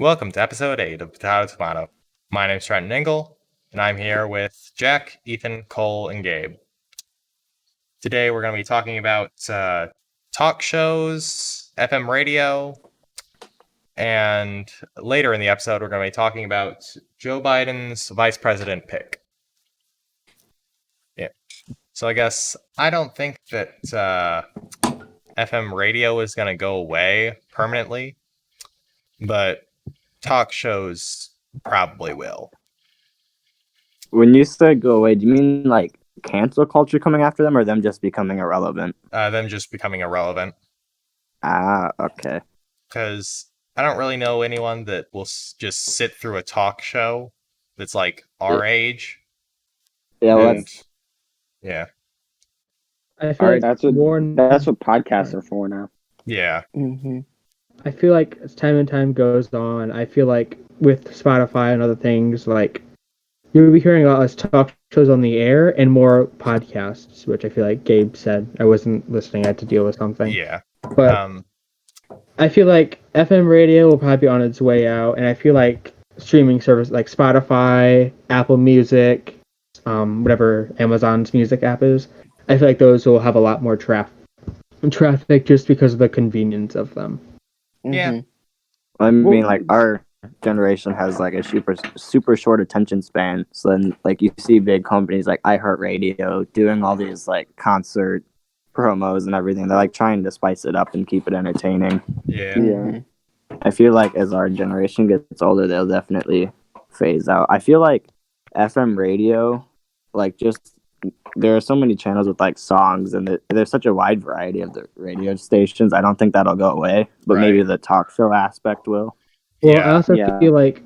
Welcome to episode 8 of Potato Tomato. My name's Trenton Engel, and I'm here with Jack, Ethan, Cole, and Gabe. Today we're going to be talking about talk shows, FM radio, and later in the episode we're going to be talking about Joe Biden's vice president pick. Yeah. So I guess I don't think that FM radio is going to go away permanently, but talk shows probably will. When you say go away, do you mean like cancel culture coming after them or them just becoming irrelevant? Them just becoming irrelevant. Okay. Because I don't really know anyone that will just sit through a talk show that's like our age. Yeah, yeah. I feel like that's what podcasts are for now. Yeah. Mm-hmm. I feel like as time and time goes on, I feel like with Spotify and other things, like you'll be hearing a lot less talk shows on the air and more podcasts, which I feel like Gabe said. I wasn't listening; I had to deal with something. Yeah. But I feel like FM radio will probably be on its way out, and I feel like streaming service like Spotify, Apple Music, whatever Amazon's music app is, I feel like those will have a lot more traffic just because of the convenience of them. Yeah. I mean, like our generation has like a super short attention span. So then, like you see big companies like iHeartRadio doing all these like concert promos and everything. They're like trying to spice it up and keep it entertaining. Yeah. I feel like as our generation gets older, they'll definitely phase out. I feel like FM radio, like just there are so many channels with like songs, and there's such a wide variety of the radio stations. I don't think that'll go away, but maybe the talk show aspect will. Well, I also feel like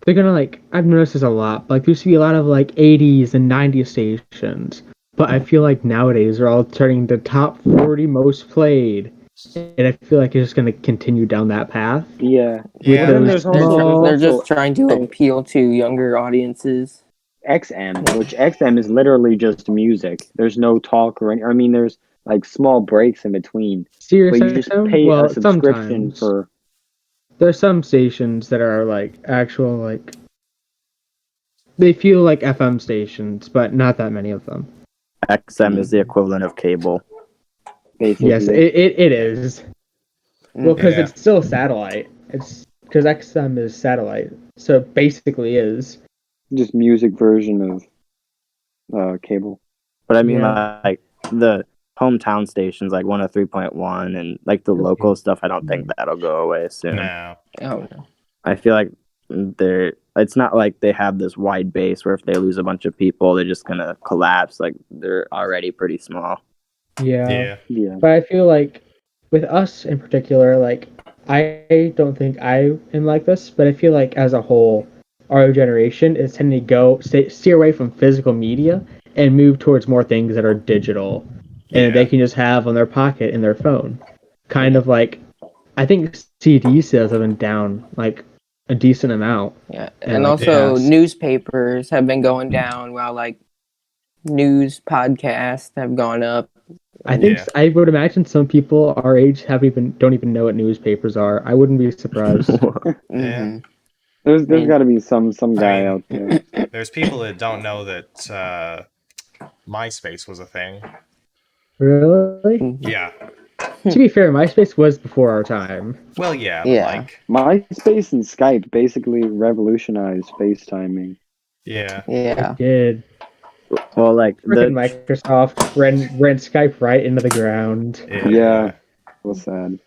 they're gonna like. I've noticed this a lot. Like there used to be a lot of like 80s and 90s stations, but I feel like nowadays they're all turning the top 40 most played, and I feel like it's just gonna continue down that path. Yeah. They're just trying to appeal to younger audiences. XM, which XM is literally just music. There's no talk or any. I mean, there's like small breaks in between. Sirius but you just pay a subscription for. There's some stations that are like actual like. They feel like FM stations, but not that many of them. XM is the equivalent of cable. Basically. Yes, it is. Well, because it's still satellite. It's because XM is satellite, so it basically is. Just music version of cable. But I mean, like the hometown stations, like 103.1 and like the local stuff, I don't think that'll go away soon. No. Oh, no. I feel like it's not like they have this wide base where if they lose a bunch of people, they're just gonna collapse. Like they're already pretty small. Yeah. But I feel like with us in particular, like I don't think I am like this, but I feel like as a whole, our generation is tending to steer away from physical media and move towards more things that are digital and they can just have on their pocket in their phone. Kind of like, I think CD sales have been down like a decent amount. Yeah, and also newspapers have been going down while like news podcasts have gone up. I think I would imagine some people our age don't even know what newspapers are. I wouldn't be surprised. There's got to be some guy out there. There's people that don't know that MySpace was a thing. Really? Yeah. To be fair, MySpace was before our time. Well, yeah. Like MySpace and Skype basically revolutionized FaceTiming. Yeah. It did. Well, like Microsoft ran Skype right into the ground. Yeah. Was sad.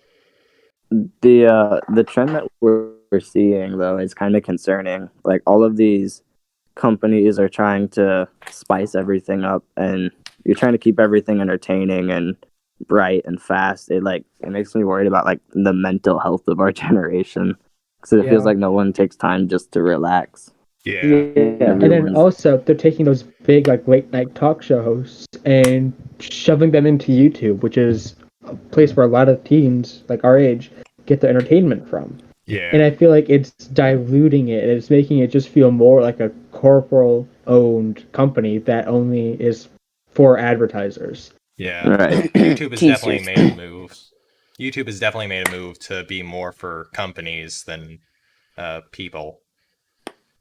The trend that we're seeing though is kind of concerning. Like all of these companies are trying to spice everything up, and you're trying to keep everything entertaining and bright and fast. It makes me worried about like the mental health of our generation, because it feels like no one takes time just to relax. And then also they're taking those big like late night talk show hosts and shoving them into YouTube, which is a place where a lot of teens like our age get their entertainment from. And I feel like it's diluting it, and it's making it just feel more like a corporal-owned company that only is for advertisers. Yeah. Right. YouTube has definitely made a move. YouTube has definitely made a move to be more for companies than people.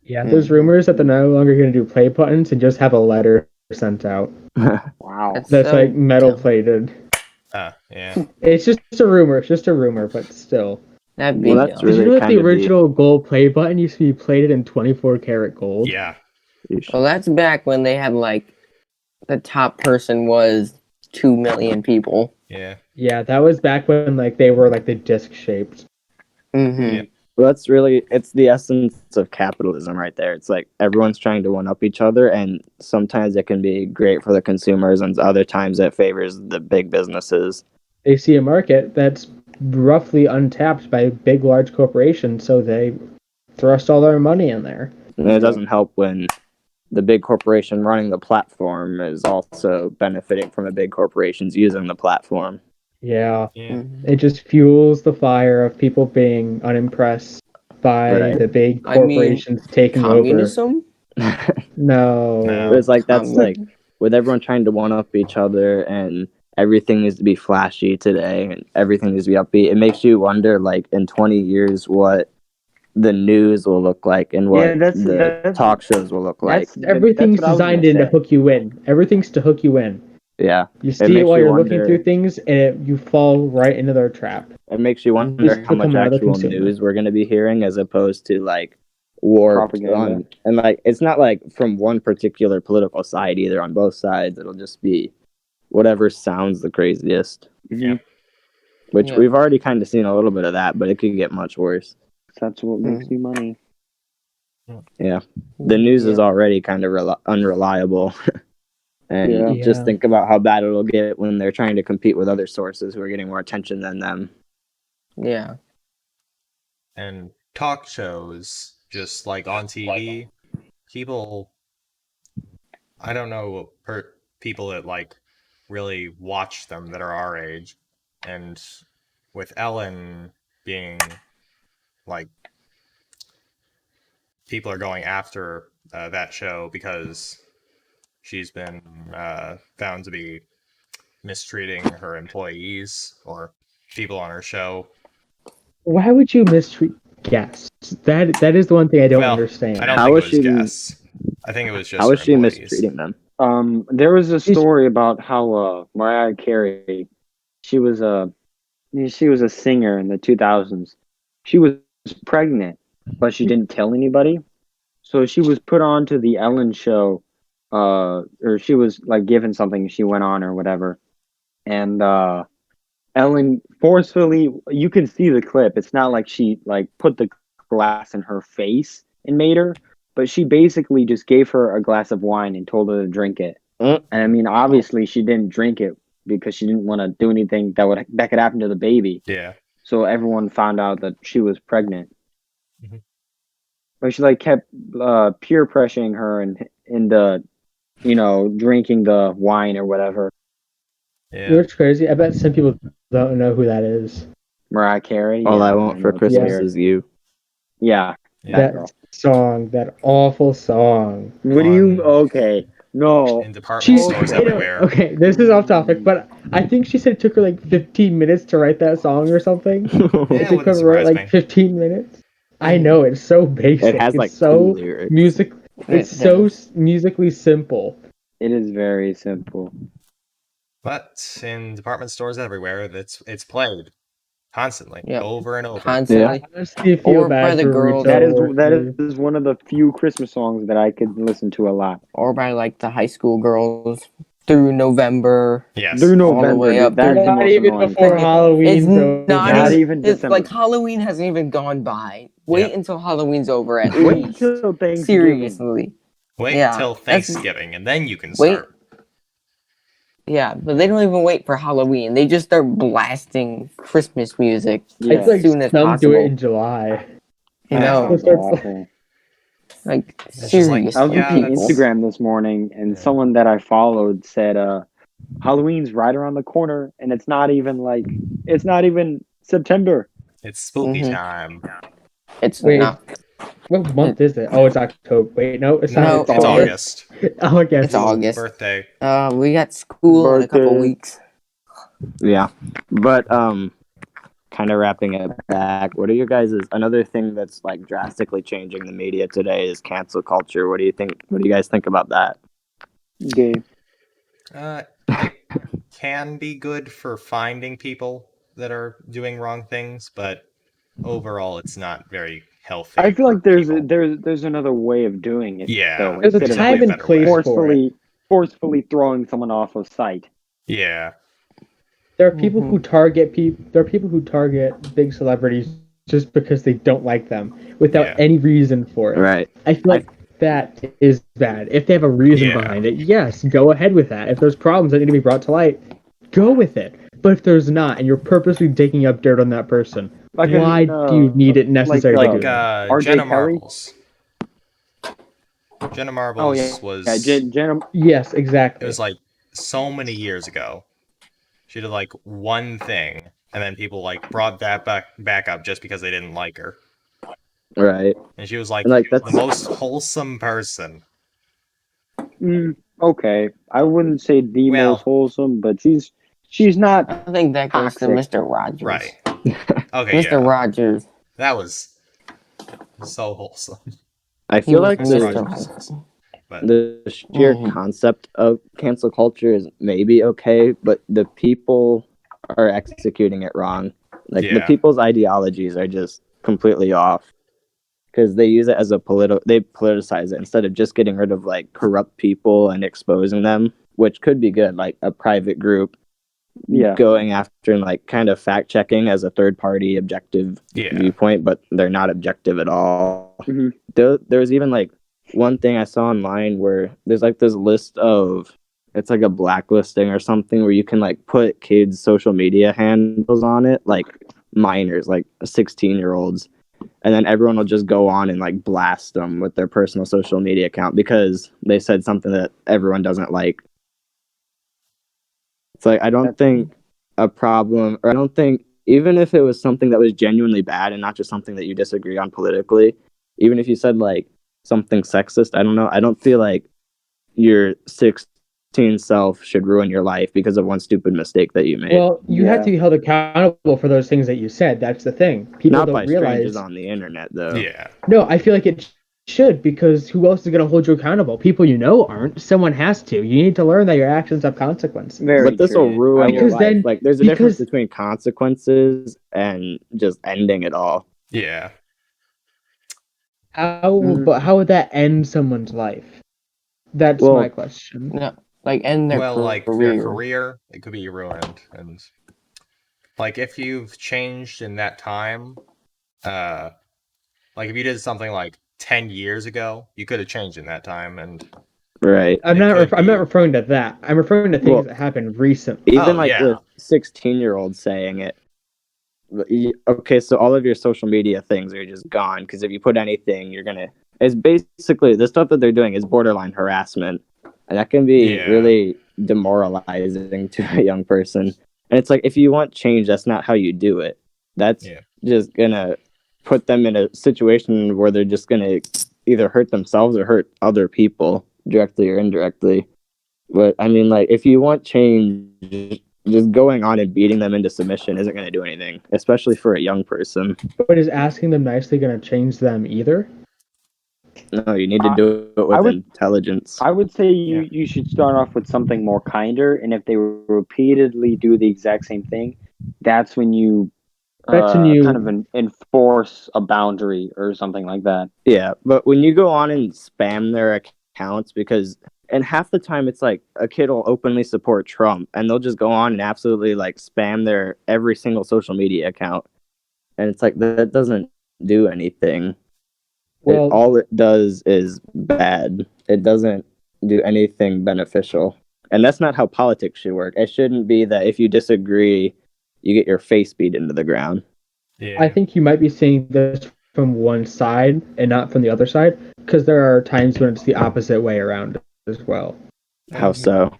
Yeah, there's rumors that they're no longer going to do play buttons and just have a letter sent out. Wow. That's so like metal dumb. plated. Yeah. It's just a rumor. It's just a rumor, but still. That'd be Well, that's dumb. Did you really know that the kind of original gold play button used to be plated in 24 karat gold? Yeah. Well, that's back when they had like the top person was 2 million people. Yeah. Yeah, that was back when like they were like the disc shaped. Mm-hmm. Yeah. Well, it's the essence of capitalism right there. It's like everyone's trying to one up each other, and sometimes it can be great for the consumers, and other times it favors the big businesses. They see a market that's roughly untapped by big, large corporations, so they thrust all their money in there. And it doesn't help when the big corporation running the platform is also benefiting from the big corporations using the platform. Yeah, Yeah. it just fuels the fire of people being unimpressed by Right. the big I mean, corporations taking communism? No. No. It's like that's like Communism? with everyone trying to one up each other, and everything needs to be flashy today, and everything needs to be upbeat. It makes you wonder, like in 20 years, what the news will look like and what the talk shows will look like. Everything's that's what I was designed gonna in to say. hook you in. Everything's to hook you in. Yeah, You it see it makes while you you're looking wonder. through things, and you fall right into their trap. It makes you You wonder just how much become another actual consumer. news we're going to be hearing, as opposed to like warped Propaganda. and like it's not like from one particular political side either. On both sides, it'll just be whatever sounds the craziest. Yeah. Which Yeah. we've already kind of seen a little bit of that, but it could get much worse. That's what makes you money. Yeah, the news is Yeah. already kind of unreliable. And Yeah. just think about how bad it'll get when they're trying to compete with other sources who are getting more attention than them. Yeah. And talk shows, just like on TV, people, I don't know, people that like really watch them that are our age. And with Ellen being like, people are going after that show because she's been found to be mistreating her employees or people on her show. Why would you mistreat guests? That is the one thing I don't understand. I don't How think was it was she- guests. I think it was just How her is she employees. mistreating them? There was a story about how Mariah Carey, she was a singer in the 2000s. She was pregnant, but she didn't tell anybody. So she was put on to the Ellen show, or she was like given something. She went on or whatever, and Ellen forcefully. You can see the clip. It's not like she like put the glass in her face and made her, but she basically just gave her a glass of wine and told her to drink it. And I mean, obviously, she didn't drink it because she didn't want to do anything that could happen to the baby. Yeah. So everyone found out that she was pregnant. Mhm. But she like kept peer pressuring her and into drinking the wine or whatever. You know Yeah. what's crazy? I bet some people don't know who that is. Mariah Carey. All yeah, I want for know, Christmas Yeah. is you. Yeah. Yeah. That girl. Song, that awful song. What do you? Okay, no. In department stores you know, everywhere. okay, this is off topic, but I think she said it took her like 15 minutes to write that song or something. Yeah, It it took her wouldn't to write surprise like me. 15 minutes. I know, it's so basic. It has like it's so two lyrics. music. It's so musically simple. It is very simple. But in department stores everywhere, it's played constantly, Yep. over and over. Constantly. I honestly feel Or by bad the for girls. retail That workers. is one of the few Christmas songs that I could listen to a lot. Or by like the high school girls through November. Yes. Through All the November, way dude, up that is the Not most even annoying before part. Halloween's over. Not even It's December. like Halloween hasn't even gone by. Wait Yep. until Halloween's over at Wait least. till Thanksgiving. Seriously. Wait Yeah, till that's- Thanksgiving, and then you can Wait. start. Yeah, but they don't even wait for Halloween. They just start blasting Christmas music Yeah. It's like as soon as some do possible. it in July. You Yeah. know, It starts Awful. like It's just seriously. like, I was yeah, looking at that's- Instagram this morning, and Yeah. someone that I followed said, "Halloween's right around the corner, and it's not even September." It's spooky Mhm. time. It's Wait, not. What month is it? Oh, it's October. Wait, no, it's No, not. it's No, August. August. It's August. Birthday. We got school in a couple Birthday. weeks. Yeah, but kind of wrapping it back, what are your guys' another thing that's like drastically changing the media today is cancel culture. What do you think? What do you guys think about that? Gay. It can be good for finding people that are doing wrong things, but overall, it's not very healthy. I feel like there's people. there's another way of doing it. Yeah, though, There's a instead of time definitely a and better place way. for it. forcefully throwing someone off of site. Yeah, There are people who target There are people who target big celebrities just because they don't like them without any reason for it. Right. I feel like that is bad. If they have a reason behind it, yes, go ahead with that. If there's problems that need to be brought to light, go with it. But if there's not, and you're purposely digging up dirt on that person, why do you need it necessary to do that? R.J. Jenna Kelly? Marbles. Jenna Marbles was... Jenna. Yes, exactly. It was like so many years ago. She did like one thing, and then people like brought that back up just because they didn't like her. Right. And she was like that's the most wholesome person. Okay, I wouldn't say the most wholesome, but she's not. I think that goes to Mr. Rogers. Right. Okay, Mr. Rogers. That was so wholesome. I feel like the sheer concept of cancel culture is maybe okay, but the people are executing it wrong. Like the people's ideologies are just completely off because they use it as they politicize it instead of just getting rid of like corrupt people and exposing them, which could be good, like a private group going after and like kind of fact checking as a third party objective viewpoint, but they're not objective at all. There's even like one thing I saw online where there's like this list of, it's like a blacklisting or something where you can like put kids' social media handles on it, like minors, like 16-year-olds, and then everyone will just go on and like blast them with their personal social media account because they said something that everyone doesn't like. It's like, I don't think a problem, or I don't think, even if it was something that was genuinely bad and not just something that you disagree on politically, even if you said like something sexist, I don't know, I don't feel like your 16 self should ruin your life because of one stupid mistake that you made. Well, you have to be held accountable for those things that you said. That's the thing. People not don't by realize strangers on the internet, though. Yeah. No, I feel like it should, because who else is going to hold you accountable? People you know aren't. Someone has to. You need to learn that your actions have consequences. But this will ruin your life. Like, there's a difference between consequences and just ending it all. Yeah. But how would that end someone's life? That's my question. No, like end their their career, it could be ruined, and like if you've changed in that time, like if you did something like 10 years ago, you could have changed in that time, and right. I'm not referring to that. I'm referring to things that happened recently. Even with 16-year-olds saying it. Okay, so all of your social media things are just gone because if you put anything, it's basically the stuff that they're doing is borderline harassment, and that can be really demoralizing to a young person. And it's like, if you want change, that's not how you do it. That's just gonna put them in a situation where they're just gonna either hurt themselves or hurt other people directly or indirectly. But I mean, like, if you want change, just going on and beating them into submission isn't going to do anything, especially for a young person. But is asking them nicely going to change them either? No, you need to do it with intelligence. I would say you should start off with something more kinder, and if they repeatedly do the exact same thing, that's when you kind of enforce a boundary or something like that. Yeah, but when you go on and spam their accounts, and half the time it's like a kid will openly support Trump and they'll just go on and absolutely like spam their every single social media account. And it's like, that doesn't do anything. Well, all it does is bad. It doesn't do anything beneficial. And that's not how politics should work. It shouldn't be that if you disagree, you get your face beat into the ground. Yeah. I think you might be seeing this from one side and not from the other side, because there are times when it's the opposite way around as well. How so?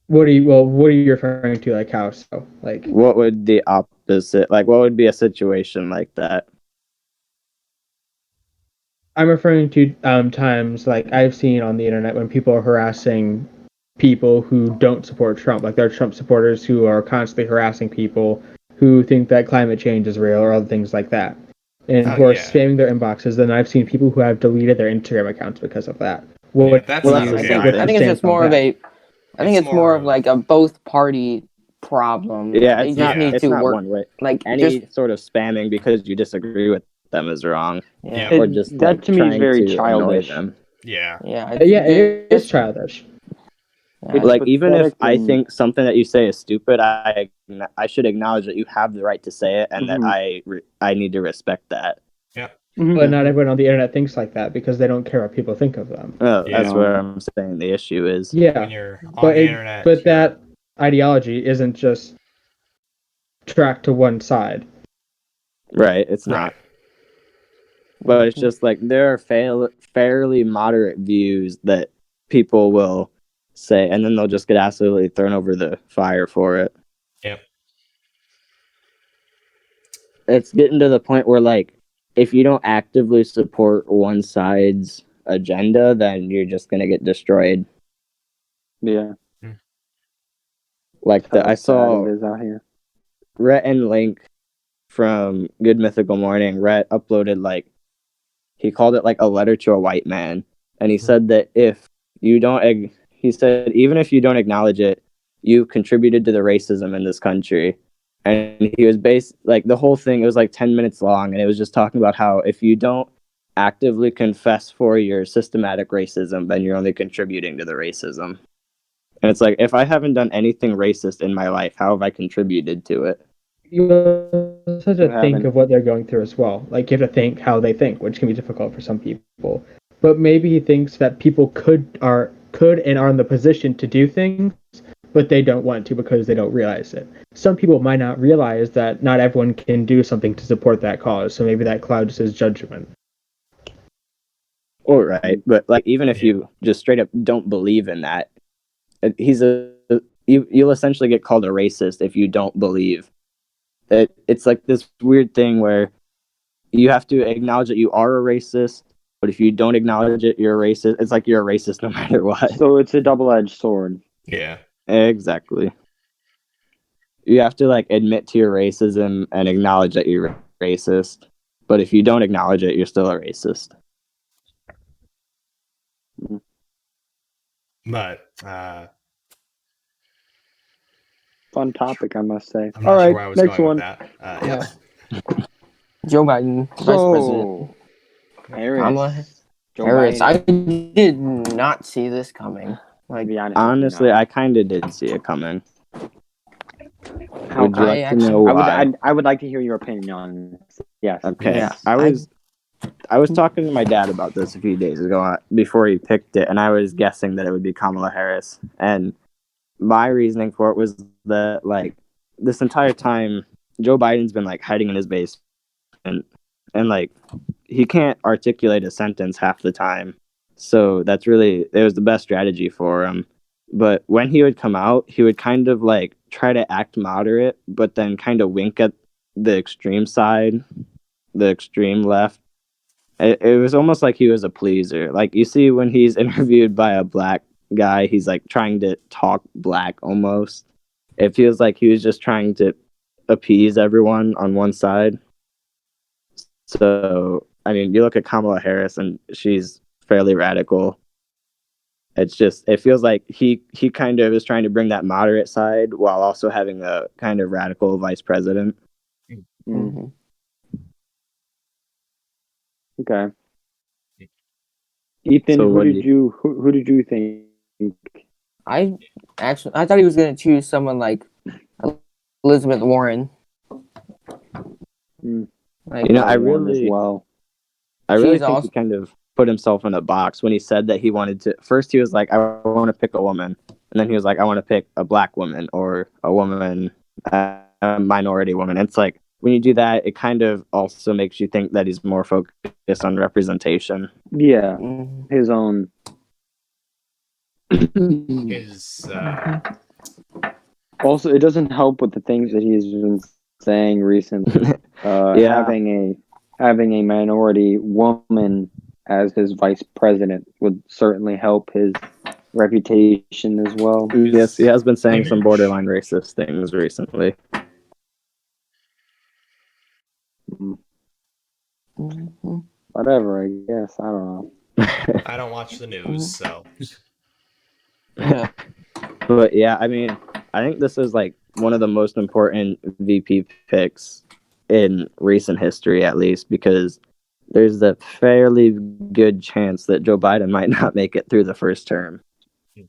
What are you referring to? Like, how so? Like, what would the opposite, like, what would be a situation like that? I'm referring to times like I've seen on the internet when people are harassing people who don't support Trump, like they're Trump supporters who are constantly harassing people who think that climate change is real or other things like that, and who are spamming their inboxes. Then I've seen people who have deleted their Instagram accounts because of that. That's not okay. I think it's just more of a. I think it's more of like a both party problem. Yeah, they just need to not work. one way. Like any sort of spamming because you disagree with them is wrong. Yeah, or just that to me is very to childish. Them. Yeah, it is childish. Yeah, like even if I think something that you say is stupid, I should acknowledge that you have the right to say it, and that I need to respect that. Yeah. But not everyone on the internet thinks like that because they don't care what people think of them. That's where I'm saying the issue is. Yeah, when you're on the internet, but that ideology isn't just tracked to one side. Right, it's not. But it's just like there are fairly moderate views that people will say, and then they'll just get absolutely thrown over the fire for it. Yep. It's getting to the point where, like, if you don't actively support one side's agenda, then you're just going to get destroyed. Yeah. Like, I saw it is out here. Rhett and Link from Good Mythical Morning. Rhett uploaded, like, he called it, like, a letter to a white man. And he said that if you don't, he said, even if you don't acknowledge it, you contributed to the racism in this country. And he was like, the whole thing, it was like 10 minutes long, and it was just talking about how if you don't actively confess for your systematic racism, then you're only contributing to the racism. And it's like, if I haven't done anything racist in my life, how have I contributed to it? You have to think of what they're going through as well. Like, you have to think how they think, which can be difficult for some people. But maybe he thinks that people could and are in the position to do things, but they don't want to because they don't realize it. Some people might not realize that not everyone can do something to support that cause, so maybe that clouds his judgment. All right, but like even if you just straight up don't believe in that, you'll essentially get called a racist if you don't believe. It's like this weird thing where you have to acknowledge that you are a racist, but if you don't acknowledge it, you're a racist. It's like you're a racist no matter what. So it's a double-edged sword. Yeah. Exactly. You have to like admit to your racism and acknowledge that you're racist. But if you don't acknowledge it, you're still a racist. But fun topic, I must say. I'm not sure where I was next going one. with that. Joe Biden, Vice President. Kamala Harris. I did not see this coming. Like, honestly, I kind of did see it coming. Would you like to know why? I would like to hear your opinion on this. Yes. Okay. Yeah. I was talking to my dad about this a few days ago before he picked it, and I was guessing that it would be Kamala Harris. And my reasoning for it was that, like, this entire time, Joe Biden's been, like, hiding in his basement, and like, he can't articulate a sentence half the time. So it was the best strategy for him. But when he would come out, he would kind of, like, try to act moderate, but then kind of wink at the extreme side, the extreme left. It was almost like he was a pleaser. Like, you see when he's interviewed by a black guy, he's like trying to talk black almost. It feels like he was just trying to appease everyone on one side. So, I mean, you look at Kamala Harris and she's fairly radical. It feels like he kind of is trying to bring that moderate side while also having a kind of radical vice president. Mm-hmm. Okay. Ethan, so who did you think? I thought he was going to choose someone like Elizabeth Warren. Like, I really think he kind of put himself in a box when he said that he wanted to. First, he was like, "I want to pick a woman," and then he was like, "I want to pick a black woman or a woman, a minority woman." And it's like, when you do that, it kind of also makes you think that he's more focused on representation. Yeah, his own. Also, it doesn't help with the things that he's been saying recently. Having a minority woman as his vice president would certainly help his reputation as well. Yes, he has been saying some borderline racist things recently. Whatever, I guess. I don't know. I don't watch the news, so. Yeah. But yeah, I mean, I think this is like one of the most important VP picks in recent history, at least, because there's a fairly good chance that Joe Biden might not make it through the first term.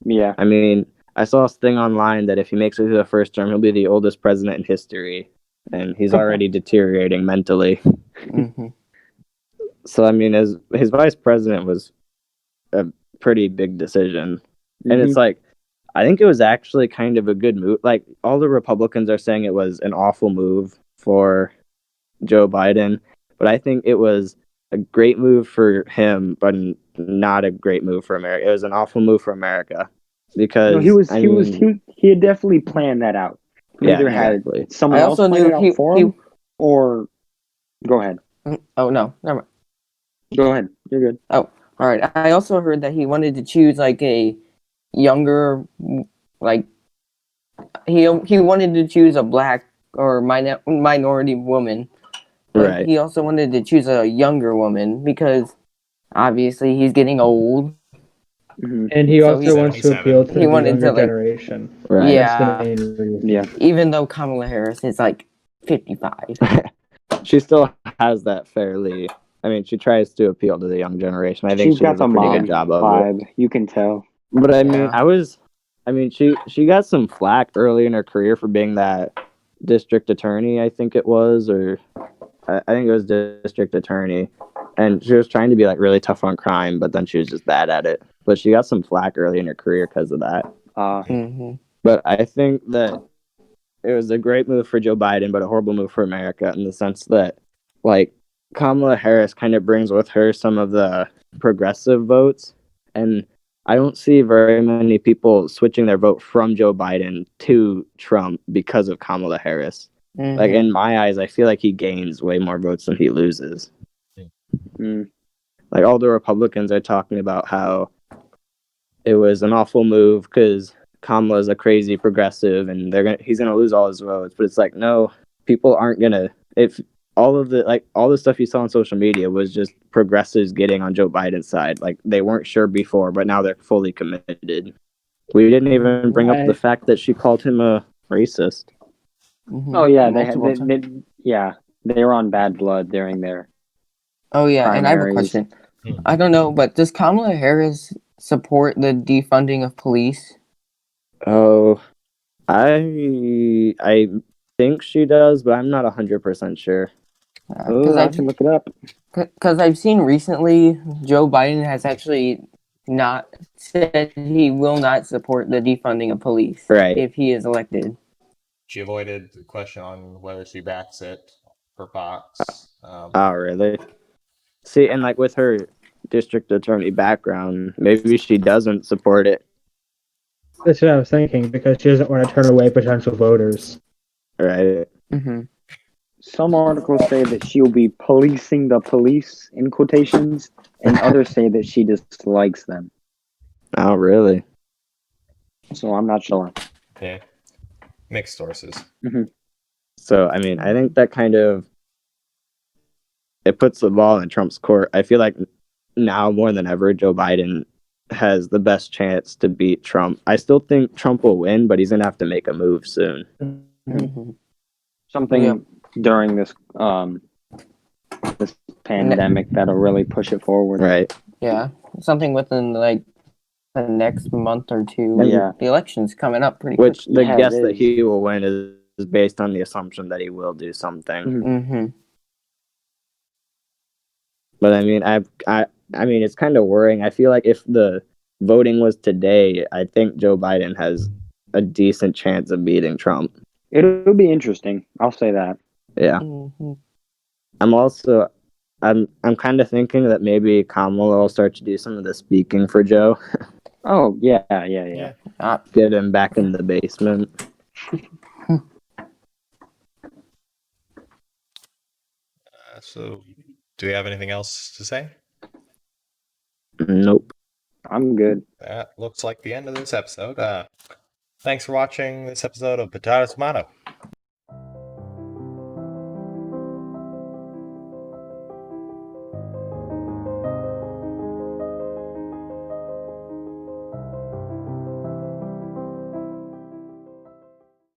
Yeah. I mean, I saw this thing online that if he makes it through the first term, he'll be the oldest president in history, and he's already deteriorating mentally. Mm-hmm. So, I mean, his vice president was a pretty big decision. And it's like, I think it was actually kind of a good move. Like, all the Republicans are saying it was an awful move for Joe Biden, but I think it was a great move for him, but not a great move for America. It was an awful move for America because No, he had definitely planned that out. He either exactly. had someone else plan it out for him, or go ahead. Oh no, never mind. Go ahead. You're good. Oh, all right. I also heard that he wanted to choose like a younger, like he wanted to choose a black or minority woman, but Right. he also wanted to choose a younger woman because obviously he's getting old. Mm-hmm. And he So also wants to appeal to he the wanted younger to, like, generation. Right. That's the Yeah, main reason. Yeah. even though Kamala Harris is like 55. She still has that fairly. I mean, she tries to appeal to the young generation. I think She's she got does the a pretty mom good job of vibe. it. You can tell. But I mean, Yeah. she got some flack early in her career for being that district attorney, I think it was, or I think it was district attorney, and she was trying to be like really tough on crime, but then she was just bad at it. But she got some flack early in her career because of that. Mm-hmm. But I think that it was a great move for Joe Biden, but a horrible move for America in the sense that, like, Kamala Harris kind of brings with her some of the progressive votes, and I don't see very many people switching their vote from Joe Biden to Trump because of Kamala Harris. Mm-hmm. Like, in my eyes, I feel like he gains way more votes than he loses. Mm. Like, all the Republicans are talking about how it was an awful move because Kamala's a crazy progressive and he's gonna lose all his votes. But it's like, no, people aren't gonna. If all the stuff you saw on social media was just progressives getting on Joe Biden's side. Like, they weren't sure before, but now they're fully committed. We didn't even bring up the fact that she called him a racist. Mm-hmm. Oh yeah, they were on bad blood during their. Oh yeah, primaries. and I have a question. I don't know, but does Kamala Harris support the defunding of police? Oh, I think she does, but I'm not 100% sure. I can look it up. Because I've seen recently Joe Biden has actually not said he will not support the defunding of police if he is elected. She avoided the question on whether she backs it for Fox. Oh, really? See, and like with her district attorney background, maybe she doesn't support it. That's what I was thinking, because she doesn't want to turn away potential voters. Right. Mm-hmm. Some articles say that she'll be policing the police, in quotations, and others say that she dislikes them. Oh, really? So I'm not sure. Yeah. Mixed sources. Mm-hmm. So, I mean, I think that kind of it puts the ball in Trump's court. I feel like now more than ever, Joe Biden has the best chance to beat Trump. I still think Trump will win, but he's gonna have to make a move soon. Mm-hmm. Something during this pandemic that'll really push it forward. Right. Yeah, something within like the next month or two. Yeah, the election's coming up pretty Which quickly. the guess that he will win is based on the assumption that he will do something. Mm-hmm. But I mean, I mean, it's kind of worrying. I feel like if the voting was today, I think Joe Biden has a decent chance of beating Trump. It'll be interesting. I'll say that. Yeah. Mm-hmm. I'm kind of thinking that maybe Kamala will start to do some of the speaking for Joe. Oh yeah. Get him back in the basement. So, do we have anything else to say? Nope. I'm good. That looks like the end of this episode. Thanks for watching this episode of Potato Tomato.